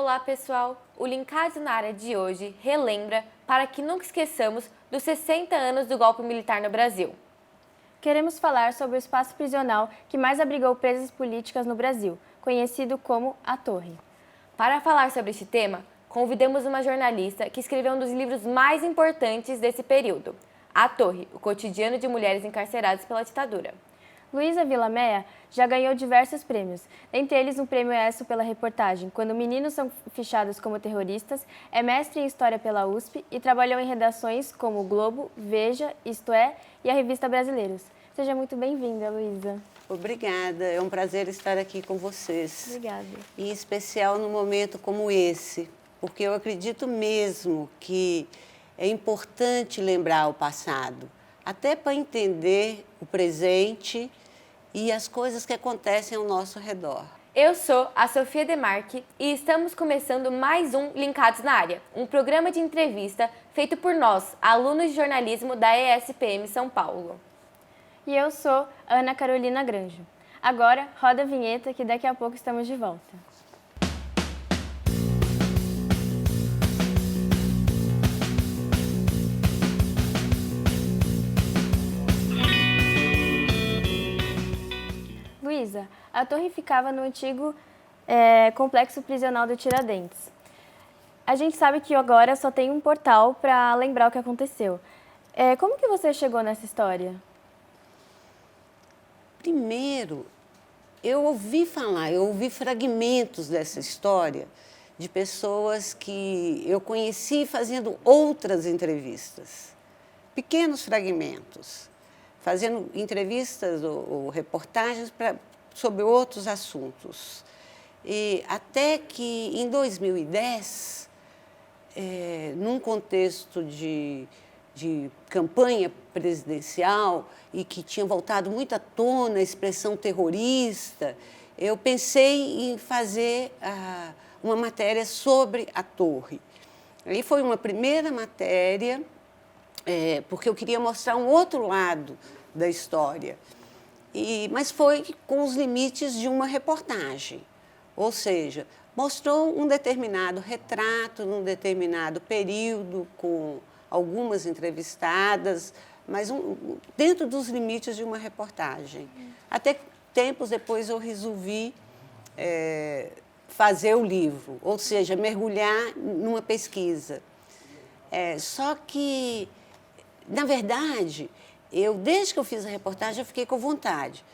Olá, pessoal! O Linkados na Área de hoje relembra, para que nunca esqueçamos, dos 60 anos do golpe militar no Brasil. Queremos falar sobre o espaço prisional que mais abrigou presas políticas no Brasil, conhecido como a Torre. Para falar sobre este tema, convidamos uma jornalista que escreveu um dos livros mais importantes desse período, A Torre, o cotidiano de mulheres encarceradas pela ditadura. Luísa Vilamea já ganhou diversos prêmios, entre eles um prêmio ESSO pela reportagem Quando Meninos São Fichados como Terroristas, é mestre em História pela USP e trabalhou em redações como o Globo, Veja, Isto É e a Revista Brasileiros. Seja muito bem-vinda, Luísa. Obrigada, é um prazer estar aqui com vocês. Obrigada. Em especial num momento como esse, porque eu acredito mesmo que é importante lembrar o passado, até para entender o presente e as coisas que acontecem ao nosso redor. Eu sou a Sofia Demarque e estamos começando mais um Linkados na Área, um programa de entrevista feito por nós, alunos de jornalismo da ESPM São Paulo. E eu sou Ana Carolina Granjo. Agora, roda a vinheta que daqui a pouco estamos de volta. Luísa, a torre ficava no antigo complexo prisional do Tiradentes. A gente sabe que agora só tem um portal para lembrar o que aconteceu. Como que você chegou nessa história? Primeiro, eu ouvi fragmentos dessa história de pessoas que eu conheci fazendo outras entrevistas, pequenos fragmentos, fazendo entrevistas ou reportagens sobre outros assuntos. E até que, em 2010, num contexto de campanha presidencial e que tinha voltado muito à tona a expressão terrorista, eu pensei em fazer uma matéria sobre a torre. Aí foi uma primeira matéria, porque eu queria mostrar um outro lado da história, mas foi com os limites de uma reportagem, ou seja, mostrou um determinado retrato num determinado período, com algumas entrevistadas, mas dentro dos limites de uma reportagem. Até tempos depois eu resolvi fazer o livro, ou seja, mergulhar numa pesquisa. Só que, na verdade, desde que eu fiz a reportagem, eu fiquei com vontade.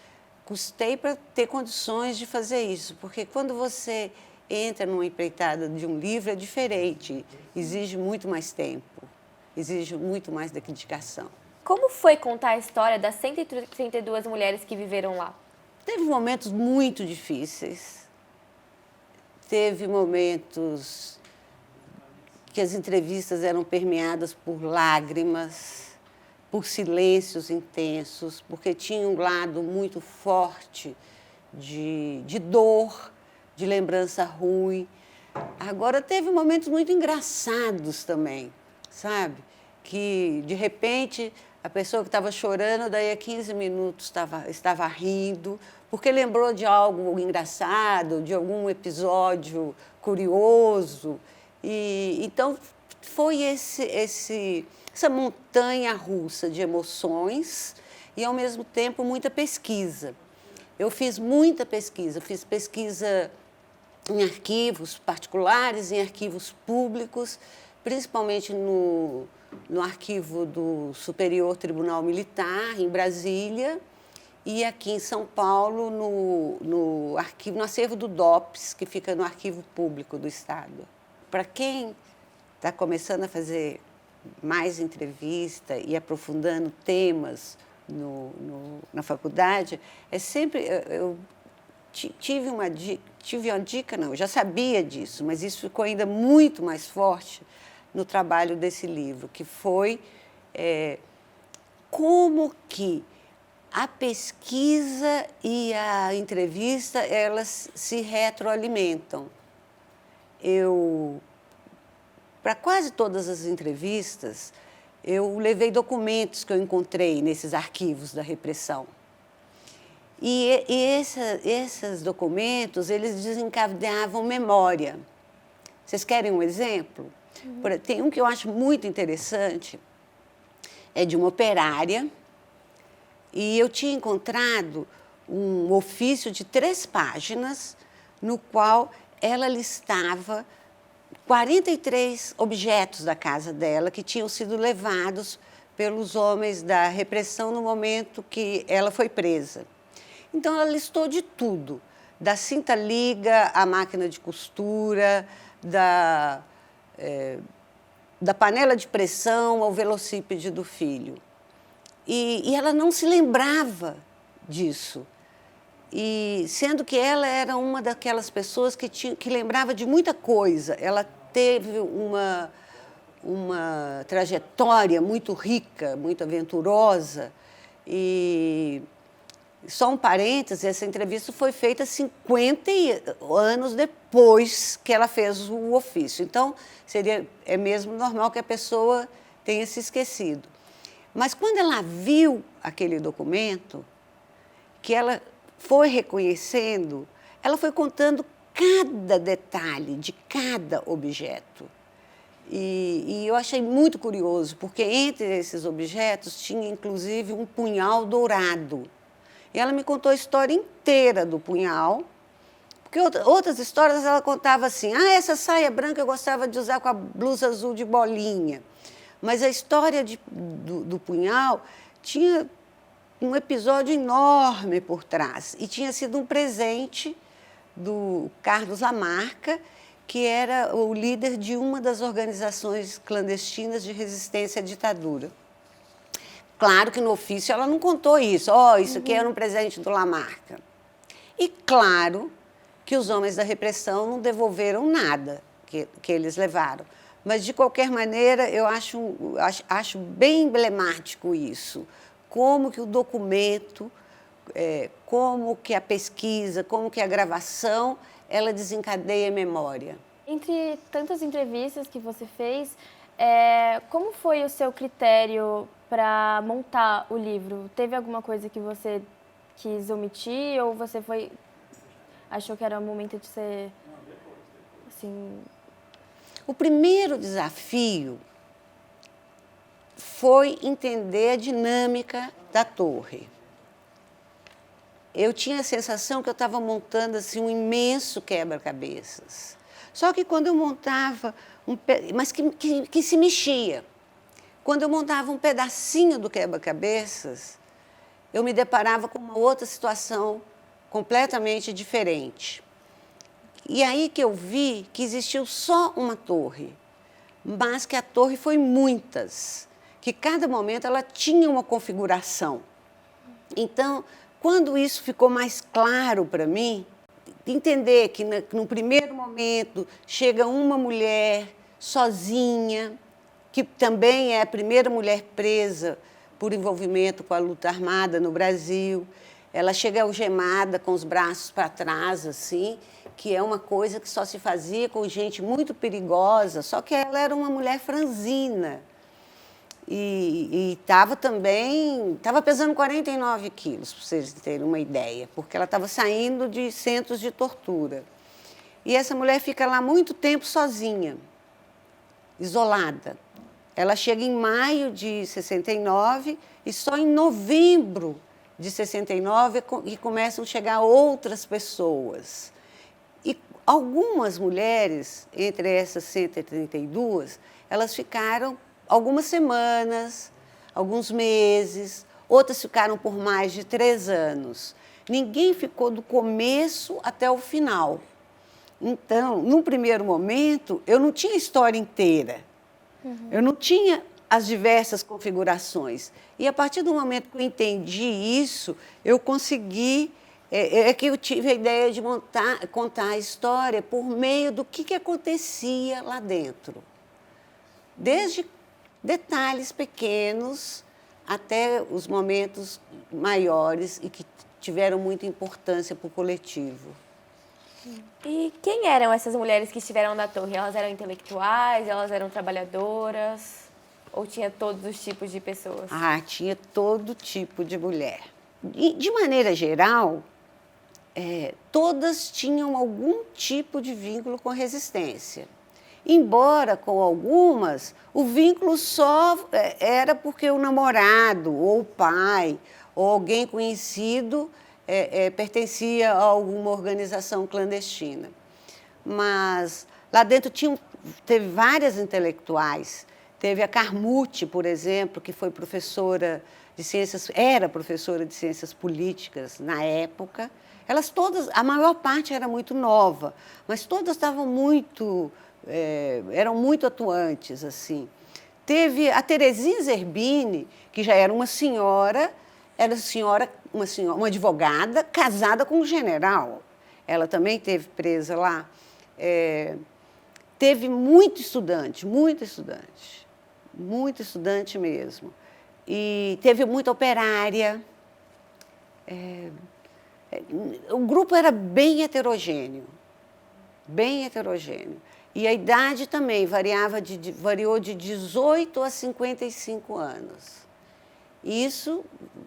Custei para ter condições de fazer isso, porque quando você entra numa empreitada de um livro é diferente, exige muito mais tempo, exige muito mais dedicação. Como foi contar a história das 132 mulheres que viveram lá? Teve momentos muito difíceis, teve momentos que as entrevistas eram permeadas por lágrimas, por silêncios intensos, porque tinha um lado muito forte de dor, de lembrança ruim. Agora, teve momentos muito engraçados também, sabe? Que, de repente, a pessoa que estava chorando, daí a 15 minutos estava rindo, porque lembrou de algo engraçado, de algum episódio curioso. Então, foi essa montanha-russa de emoções e, ao mesmo tempo, muita pesquisa. Eu fiz muita pesquisa, fiz pesquisa em arquivos particulares, em arquivos públicos, principalmente no arquivo do Superior Tribunal Militar, em Brasília, e aqui em São Paulo, no acervo do DOPS, que fica no Arquivo Público do Estado. Para quem está começando a fazer mais entrevista e aprofundando temas na faculdade, eu tive uma dica, não, eu já sabia disso, mas isso ficou ainda muito mais forte no trabalho desse livro, que foi como que a pesquisa e a entrevista, elas se retroalimentam. Para quase todas as entrevistas, eu levei documentos que eu encontrei nesses arquivos da repressão. E esses documentos, eles desencadeavam memória. Vocês querem um exemplo? Tem um que eu acho muito interessante, é de uma operária, e eu tinha encontrado um ofício de 3 páginas, no qual ela listava 43 objetos da casa dela que tinham sido levados pelos homens da repressão no momento que ela foi presa. Então, ela listou de tudo, da cinta-liga, à máquina de costura, da panela de pressão ao velocípede do filho. E ela não se lembrava disso. E sendo que ela era uma daquelas pessoas que lembrava de muita coisa. Ela teve uma trajetória muito rica, muito aventurosa. E só um parêntese, essa entrevista foi feita 50 anos depois que ela fez o ofício. Então, é mesmo normal que a pessoa tenha se esquecido. Mas quando ela viu aquele documento, que ela foi reconhecendo, ela foi contando cada detalhe de cada objeto. E eu achei muito curioso, porque entre esses objetos tinha, inclusive, um punhal dourado. E ela me contou a história inteira do punhal, porque outras histórias ela contava assim, essa saia branca eu gostava de usar com a blusa azul de bolinha. Mas a história do punhal tinha um episódio enorme por trás. E tinha sido um presente do Carlos Lamarca, que era o líder de uma das organizações clandestinas de resistência à ditadura. Claro que no ofício ela não contou isso. Isso aqui era um presente do Lamarca. E claro que os homens da repressão não devolveram nada que eles levaram. Mas, de qualquer maneira, eu acho bem emblemático isso. Como que o documento, como que a pesquisa, como que a gravação, ela desencadeia a memória. Entre tantas entrevistas que você fez, como foi o seu critério para montar o livro? Teve alguma coisa que você quis omitir ou você achou que era o momento de ser, assim... O primeiro desafio foi entender a dinâmica da torre. Eu tinha a sensação que eu estava montando assim, um imenso quebra-cabeças. Só que quando eu montava, mas que se mexia. Quando eu montava um pedacinho do quebra-cabeças, eu me deparava com uma outra situação completamente diferente. E aí que eu vi que existiu só uma torre, mas que a torre foi muitas, que cada momento ela tinha uma configuração. Então, quando isso ficou mais claro para mim, entender que no primeiro momento chega uma mulher sozinha, que também é a primeira mulher presa por envolvimento com a luta armada no Brasil. Ela chega algemada, com os braços para trás, assim, que é uma coisa que só se fazia com gente muito perigosa, só que ela era uma mulher franzina. E estava pesando 49 quilos, para vocês terem uma ideia, porque ela estava saindo de centros de tortura. E essa mulher fica lá muito tempo sozinha, isolada. Ela chega em maio de 69 e só em novembro de 69 e começam a chegar outras pessoas. E algumas mulheres, entre essas 132, elas ficaram algumas semanas, alguns meses, outras ficaram por mais de 3 anos. Ninguém ficou do começo até o final. Então, num primeiro momento, eu não tinha a história inteira. Eu não tinha as diversas configurações. E a partir do momento que eu entendi isso, eu consegui... que eu tive a ideia de contar a história por meio do que acontecia lá dentro. Desde detalhes pequenos até os momentos maiores e que tiveram muita importância para o coletivo. E quem eram essas mulheres que estiveram na torre? Elas eram intelectuais, elas eram trabalhadoras? Ou tinha todos os tipos de pessoas? Tinha todo tipo de mulher. E, de maneira geral, todas tinham algum tipo de vínculo com a resistência. embora com algumas o vínculo só era porque o namorado, ou o pai, ou alguém conhecido pertencia a alguma organização clandestina. Mas lá dentro teve várias intelectuais. Teve a Carmute, por exemplo, que foi professora de ciências, era professora de ciências políticas na época. Elas todas, a maior parte era muito nova, mas todas estavam eram muito atuantes, assim. Teve a Terezinha Zerbini, que já era uma senhora, uma advogada casada com um general. Ela também esteve presa lá. Teve muito estudante mesmo. E teve muita operária. O grupo era bem heterogêneo. E a idade também variou de 18 a 55 anos.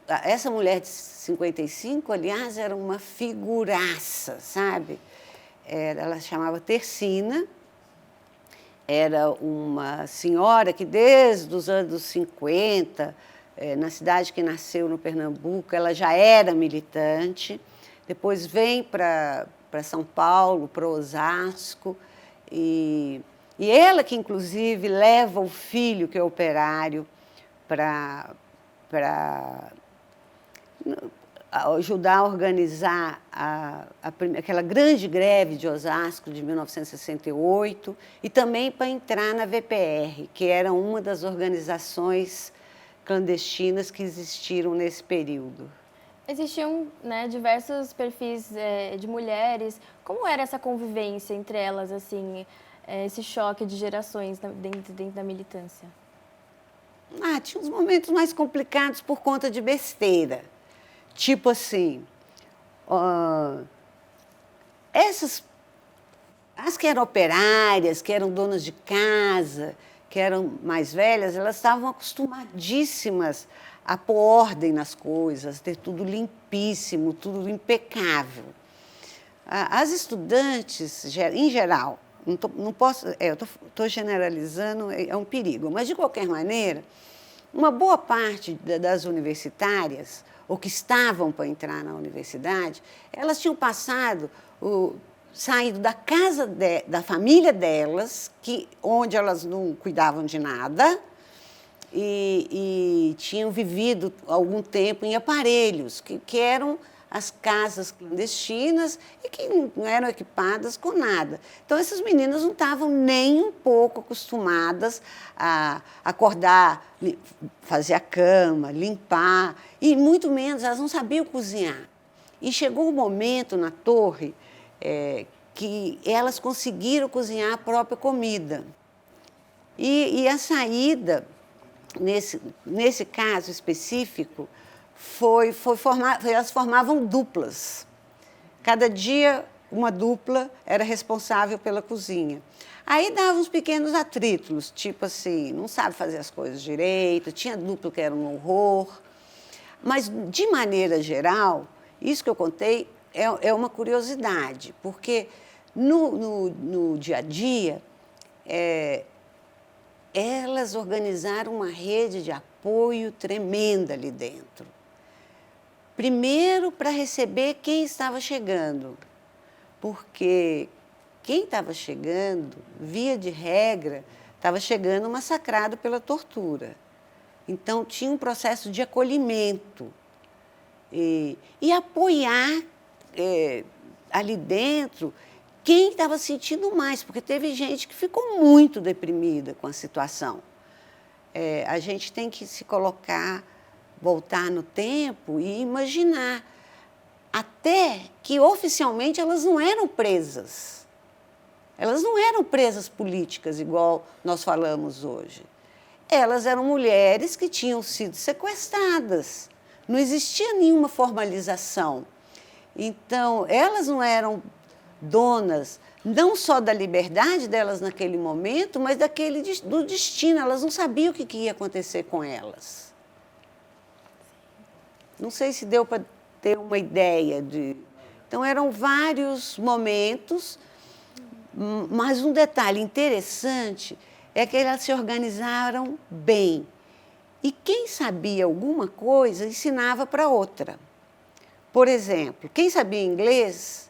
Essa mulher de 55, aliás, era uma figuraça, sabe? Ela se chamava Tercina, era uma senhora que desde os anos 50, na cidade que nasceu no Pernambuco, ela já era militante, depois vem para São Paulo, para Osasco, e ela que, inclusive, leva o filho, que é operário, para ajudar a organizar aquela grande greve de Osasco de 1968 e também para entrar na VPR, que era uma das organizações clandestinas que existiram nesse período. Existiam, né, diversos perfis de mulheres. Como era essa convivência entre elas, assim, esse choque de gerações dentro da militância? Tinha uns momentos mais complicados por conta de besteira. Tipo assim, as que eram operárias, que eram donas de casa, que eram mais velhas, elas estavam acostumadíssimas a pôr ordem nas coisas, ter tudo limpíssimo, tudo impecável. As estudantes, em geral, não posso, eu estou generalizando, é um perigo, mas, de qualquer maneira, uma boa parte das universitárias, ou que estavam para entrar na universidade, elas tinham saído da casa da família delas, onde elas não cuidavam de nada, e tinham vivido algum tempo em aparelhos, que eram as casas clandestinas e que não eram equipadas com nada. Então, essas meninas não estavam nem um pouco acostumadas a acordar, fazer a cama, limpar, e muito menos, elas não sabiam cozinhar. E chegou um momento na torre que elas conseguiram cozinhar a própria comida. E a saída, nesse caso específico, elas formavam duplas. Cada dia, uma dupla era responsável pela cozinha. Aí davam uns pequenos atritos, tipo assim, não sabe fazer as coisas direito, tinha dupla que era um horror. Mas, de maneira geral, isso que eu contei é uma curiosidade, porque no dia a dia, elas organizaram uma rede de apoio tremenda ali dentro. Primeiro, para receber quem estava chegando, porque quem estava chegando, via de regra, estava chegando massacrado pela tortura. Então, tinha um processo de acolhimento e apoiar ali dentro quem estava sentindo mais, porque teve gente que ficou muito deprimida com a situação. A gente tem que se voltar no tempo e imaginar até que oficialmente elas não eram presas. Elas não eram presas políticas, igual nós falamos hoje. Elas eram mulheres que tinham sido sequestradas. Não existia nenhuma formalização. Então, elas não eram donas não só da liberdade delas naquele momento, mas do destino. Elas não sabiam o que ia acontecer com elas. Não sei se deu para ter uma ideia de... Então, eram vários momentos, Mas um detalhe interessante é que elas se organizaram bem. E quem sabia alguma coisa ensinava para outra. Por exemplo, quem sabia inglês,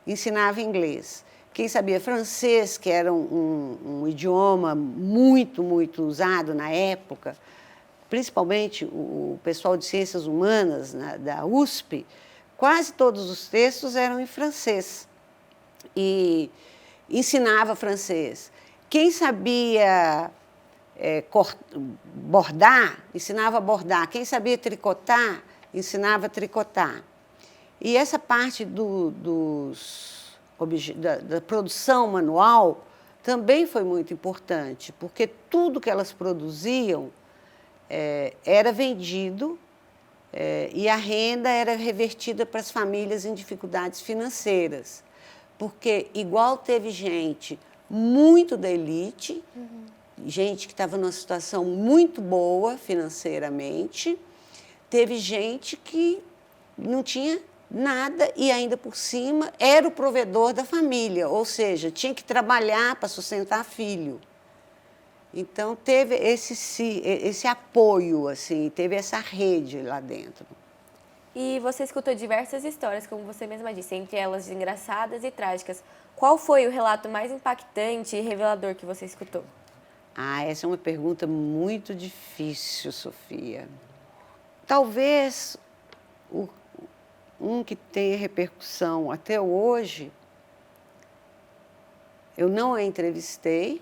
ensinava inglês. Quem sabia francês, que era um idioma muito, muito usado na época, principalmente o pessoal de Ciências Humanas, da USP, quase todos os textos eram em francês. E ensinava francês. Quem sabia bordar, ensinava a bordar. Quem sabia tricotar, ensinava a tricotar. E essa parte da produção manual também foi muito importante, porque tudo que elas produziam era vendido e a renda era revertida para as famílias em dificuldades financeiras. Porque igual teve gente muito da elite, gente que estava numa situação muito boa financeiramente, teve gente que não tinha nada e ainda por cima era o provedor da família, ou seja, tinha que trabalhar para sustentar filho. Então teve esse apoio, assim, teve essa rede lá dentro. E você escutou diversas histórias, como você mesma disse, entre elas engraçadas e trágicas. Qual foi o relato mais impactante e revelador que você escutou? Essa é uma pergunta muito difícil, Sofia. Talvez um que tenha repercussão até hoje, eu não a entrevistei,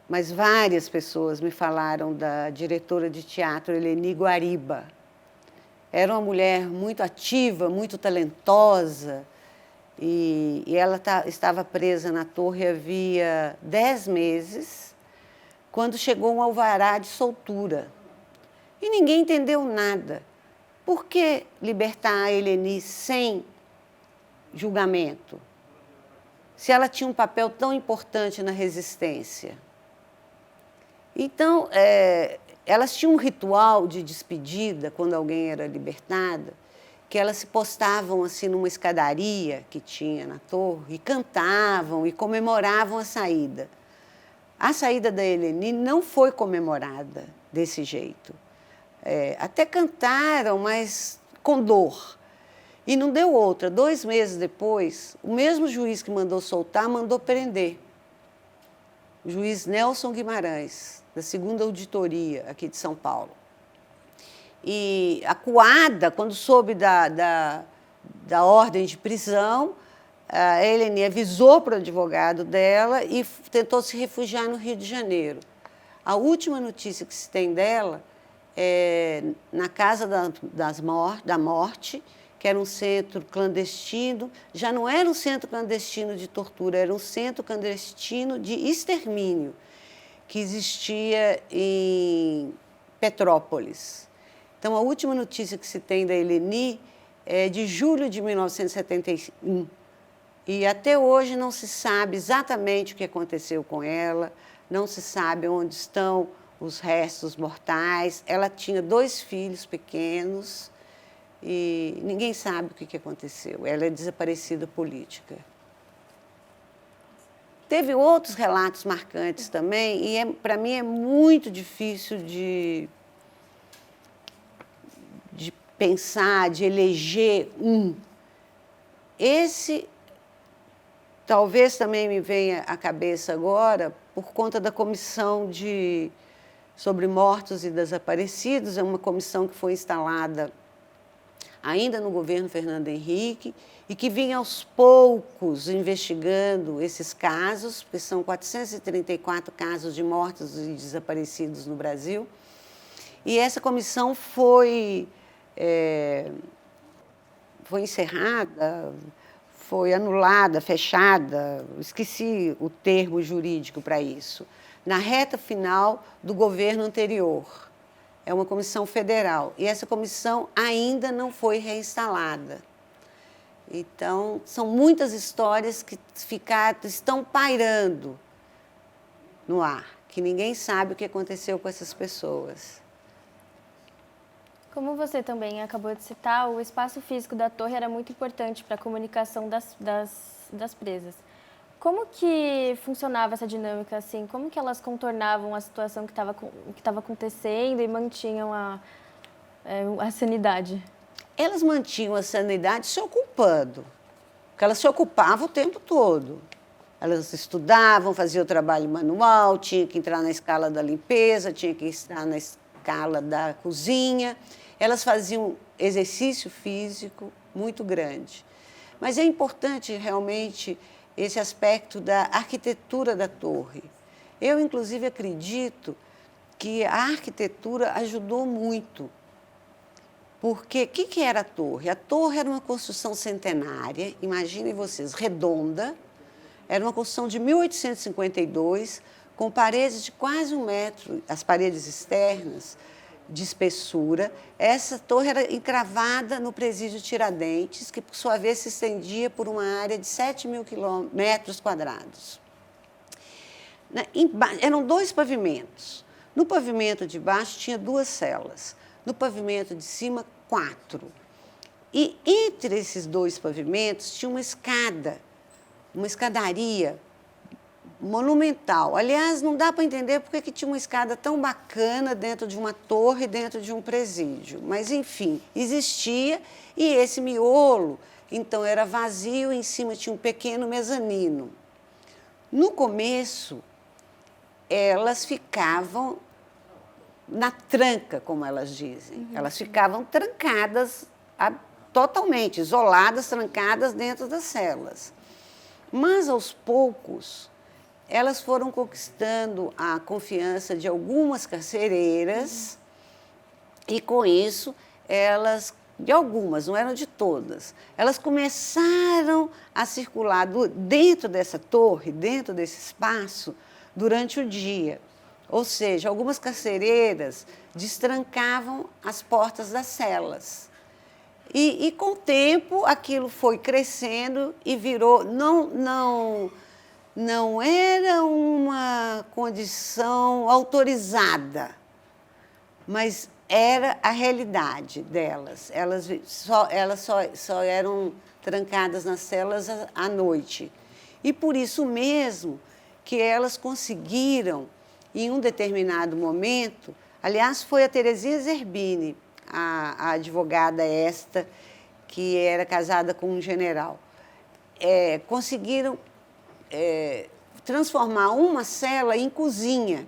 mas várias pessoas me falaram da diretora de teatro Eleni Guariba. Era uma mulher muito ativa, muito talentosa, e ela estava presa na torre havia 10 meses, quando chegou um alvará de soltura. E ninguém entendeu nada. Por que libertar a Eleni sem julgamento? Se ela tinha um papel tão importante na resistência. Então, elas tinham um ritual de despedida, quando alguém era libertada, que elas se postavam assim numa escadaria que tinha na torre, e cantavam e comemoravam a saída. A saída da Eleni não foi comemorada desse jeito. Até cantaram, mas com dor. E não deu outra. 2 meses depois, o mesmo juiz que mandou soltar, mandou prender. O juiz Nelson Guimarães, da 2ª Auditoria aqui de São Paulo. E acuada, quando soube da ordem de prisão, a Eleni avisou para o advogado dela e tentou se refugiar no Rio de Janeiro. A última notícia que se tem dela é na Casa da Morte, que era um centro clandestino, já não era um centro clandestino de tortura, era um centro clandestino de extermínio, que existia em Petrópolis. Então, a última notícia que se tem da Eleni é de julho de 1971. E até hoje não se sabe exatamente o que aconteceu com ela, não se sabe onde estão os restos mortais. Ela tinha 2 filhos pequenos e ninguém sabe o que aconteceu. Ela é desaparecida política. Teve outros relatos marcantes também, e para mim é muito difícil de pensar, de eleger um. Esse talvez também me venha à cabeça agora por conta da comissão sobre mortos e desaparecidos. É uma comissão que foi instalada ainda no governo Fernando Henrique e que vinha aos poucos investigando esses casos, porque são 434 casos de mortos e desaparecidos no Brasil. E essa comissão foi encerrada, foi anulada, fechada, esqueci o termo jurídico para isso, na reta final do governo anterior. É uma comissão federal, e essa comissão ainda não foi reinstalada. Então, são muitas histórias que estão pairando no ar, que ninguém sabe o que aconteceu com essas pessoas. Como você também acabou de citar, o espaço físico da torre era muito importante para a comunicação das presas. Como que funcionava essa dinâmica, assim? Como que elas contornavam a situação que estava acontecendo e mantinham a sanidade? Elas mantinham a sanidade se ocupando, porque elas se ocupavam o tempo todo. Elas estudavam, faziam o trabalho manual, tinha que entrar na escala da limpeza, tinha que estar na escala da cozinha. Elas faziam exercício físico muito grande. Mas é importante realmente esse aspecto da arquitetura da torre. Eu, inclusive, acredito que a arquitetura ajudou muito. Porque o que era a torre? A torre era uma construção centenária, imaginem vocês, redonda. Era uma construção de 1852, com paredes de quase 1 metro, as paredes externas, de espessura. Essa torre era encravada no presídio Tiradentes, que, por sua vez, se estendia por uma área de 7.000 metros quadrados. Eram 2 pavimentos. No pavimento de baixo tinha 2 celas. No pavimento de cima, 4. E entre esses 2 pavimentos tinha uma escadaria monumental. Aliás, não dá para entender porque que tinha uma escada tão bacana dentro de uma torre, dentro de um presídio. Mas, enfim, existia e esse miolo, então, era vazio, em cima tinha um pequeno mezanino. No começo, elas ficavam na tranca, como elas dizem. Elas ficavam trancadas, totalmente isoladas, trancadas dentro das celas. Mas, aos poucos, elas foram conquistando a confiança de algumas carcereiras e, com isso, de algumas, não eram de todas, elas começaram a circular dentro dessa torre, dentro desse espaço, durante o dia. Ou seja, algumas carcereiras destrancavam as portas das celas. E com o tempo, aquilo foi crescendo e virou... Não era uma condição autorizada, mas era a realidade delas. Elas só eram trancadas nas celas à noite. E por isso mesmo que elas conseguiram, em um determinado momento, aliás, foi a Terezinha Zerbini, a advogada esta, que era casada com um general, conseguiram transformar uma cela em cozinha.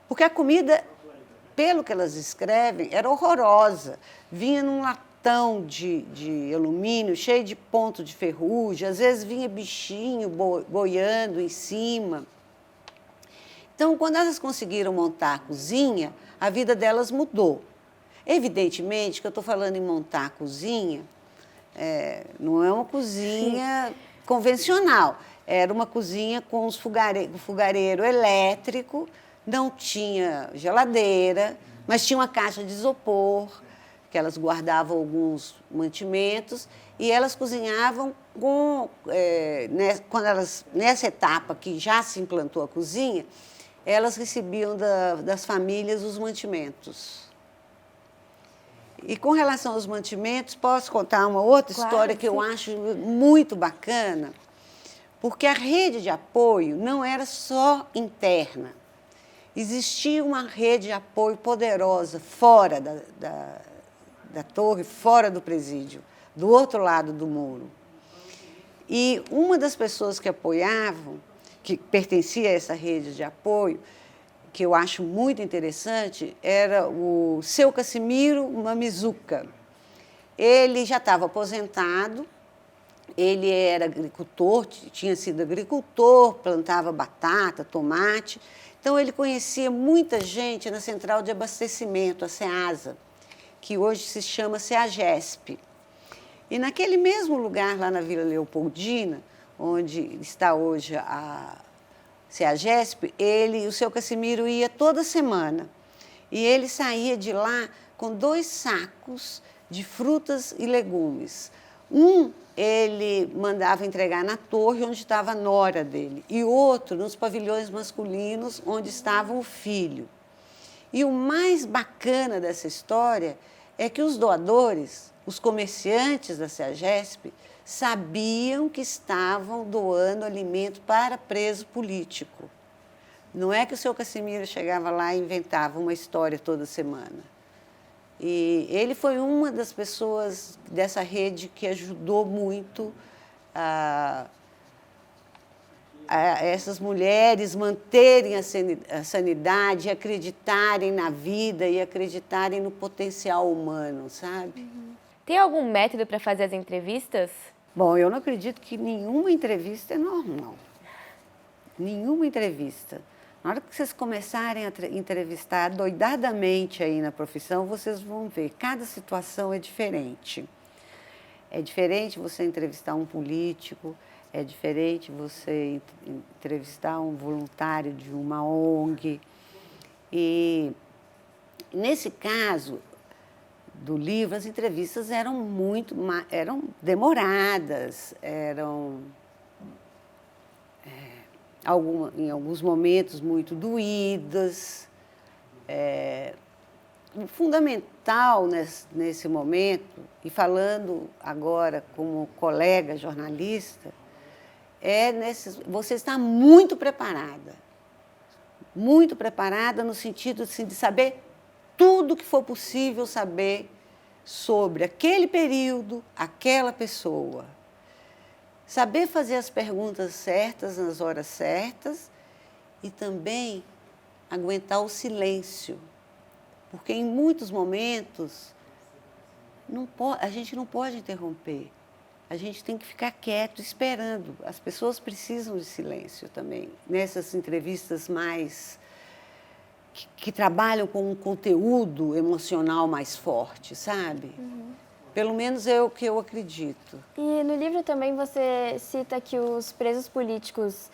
Porque a comida, pelo que elas escrevem, era horrorosa. Vinha num latão de alumínio, cheio de ponto de ferrugem, às vezes vinha bichinho boiando em cima. Então, quando elas conseguiram montar a cozinha, a vida delas mudou. Evidentemente que eu estou falando em montar a cozinha, não é uma cozinha convencional. Era uma cozinha com fogareiro elétrico, não tinha geladeira, mas tinha uma caixa de isopor, que elas guardavam alguns mantimentos, e elas cozinhavam nessa etapa que já se implantou a cozinha, elas recebiam das famílias os mantimentos. E com relação aos mantimentos, posso contar uma outra história que eu acho muito bacana, porque a rede de apoio não era só interna. Existia uma rede de apoio poderosa fora da torre, fora do presídio, do outro lado do muro. E uma das pessoas que apoiavam, que pertencia a essa rede de apoio, que eu acho muito interessante, era o seu Cassimiro Mamizuka. Ele já estava aposentado, ele era agricultor, tinha sido agricultor, plantava batata, tomate. Então, ele conhecia muita gente na central de abastecimento, a SEASA, que hoje se chama SEAGESP. E naquele mesmo lugar, lá na Vila Leopoldina, onde está hoje a SEAGESP, o seu Cassimiro ia toda semana. E ele saía de lá com 2 sacos de frutas e legumes. Ele mandava entregar na torre, onde estava a nora dele, e outro nos pavilhões masculinos, onde estava o filho. E o mais bacana dessa história é que os doadores, os comerciantes da SEAGESP, sabiam que estavam doando alimento para preso político. Não é que o seu Cassimiro chegava lá e inventava uma história toda semana. E ele foi uma das pessoas dessa rede que ajudou muito a essas mulheres manterem a sanidade, acreditarem na vida e acreditarem no potencial humano, sabe? Tem algum método para fazer as entrevistas? Bom, eu não acredito que nenhuma entrevista é normal. Nenhuma entrevista. Na hora que vocês começarem a entrevistar doidadamente aí na profissão, vocês vão ver, cada situação é diferente. É diferente você entrevistar um político, é diferente você entrevistar um voluntário de uma ONG. E nesse caso do livro, as entrevistas eram demoradas, em alguns momentos muito doídas. O fundamental nesse momento, e falando agora como colega jornalista, você está muito preparada no sentido assim, de saber tudo que for possível saber sobre aquele período, aquela pessoa. Saber fazer as perguntas certas nas horas certas e também aguentar o silêncio. Porque em muitos momentos a gente não pode interromper. A gente tem que ficar quieto, esperando. As pessoas precisam de silêncio também. Nessas entrevistas mais que trabalham com um conteúdo emocional mais forte, sabe? Pelo menos é o que eu acredito. E no livro também você cita que os presos políticos,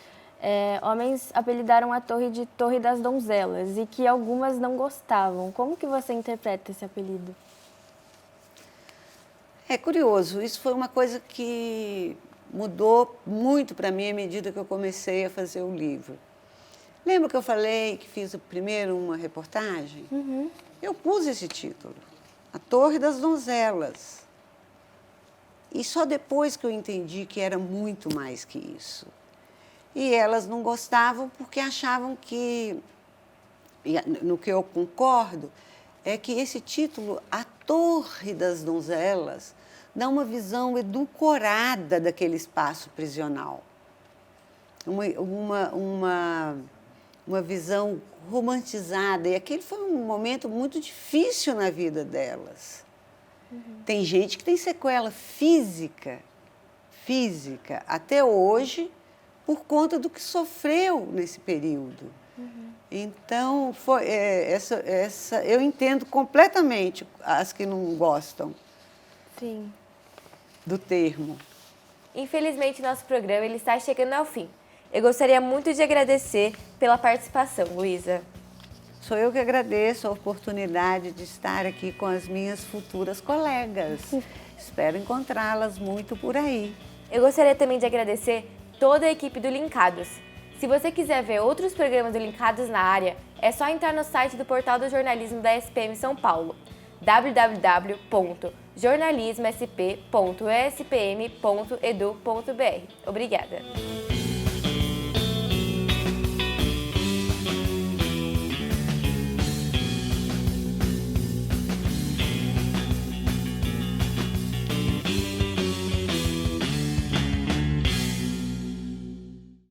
homens, apelidaram a torre de Torre das Donzelas e que algumas não gostavam. Como que você interpreta esse apelido? É curioso, isso foi uma coisa que mudou muito para mim à medida que eu comecei a fazer o livro. Lembra que eu falei que fiz primeiro uma reportagem? Eu pus esse título, A Torre das Donzelas. E só depois que eu entendi que era muito mais que isso. E elas não gostavam porque achavam que, no que eu concordo, é que esse título, A Torre das Donzelas, dá uma visão edulcorada daquele espaço prisional. Uma visão romantizada. E aquele foi um momento muito difícil na vida delas. Tem gente que tem sequela física, até hoje, por conta do que sofreu nesse período. Então, eu entendo completamente as que não gostam Sim. do termo. Infelizmente, nosso programa ele está chegando ao fim. Eu gostaria muito de agradecer pela participação, Luísa. Sou eu que agradeço a oportunidade de estar aqui com as minhas futuras colegas. Espero encontrá-las muito por aí. Eu gostaria também de agradecer toda a equipe do Linkados. Se você quiser ver outros programas do Linkados na área, é só entrar no site do Portal do Jornalismo da SPM São Paulo, www.jornalismosp.espm.edu.br. Obrigada!